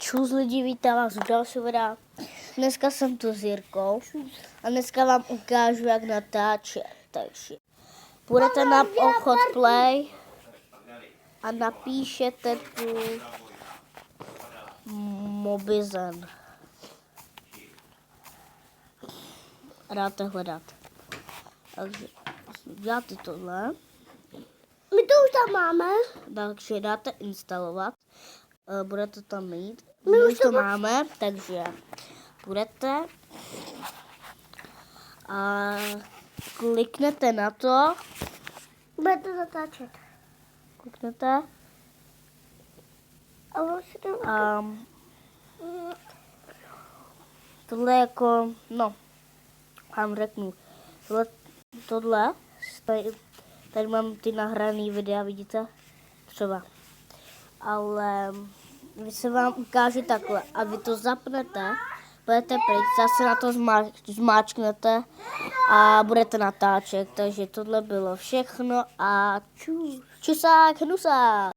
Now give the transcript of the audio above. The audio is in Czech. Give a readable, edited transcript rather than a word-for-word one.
Čus lidi, vítám vás u dalšího videa. Dneska jsem tu s Jirkou a dneska vám ukážu, jak natáčet. Takže půjdete na obchod Play a napíšete tu Mobizen. A dáte hledat. Takže děláte tohle. My to už tam máme. Takže dáte instalovat. Budete tam mít. My už to máme, takže budete a kliknete na to. Budete zatáčet. Kliknete A vlastně to... a tohle jako, no, vám řeknu, tohle tady mám ty nahraný videa, vidíte? Třeba. Ale vy se vám ukáže takhle a vy to zapnete, budete pryč, zase na to zmáčknete a budete natáčet. Takže tohle bylo všechno a čusák, hnusák.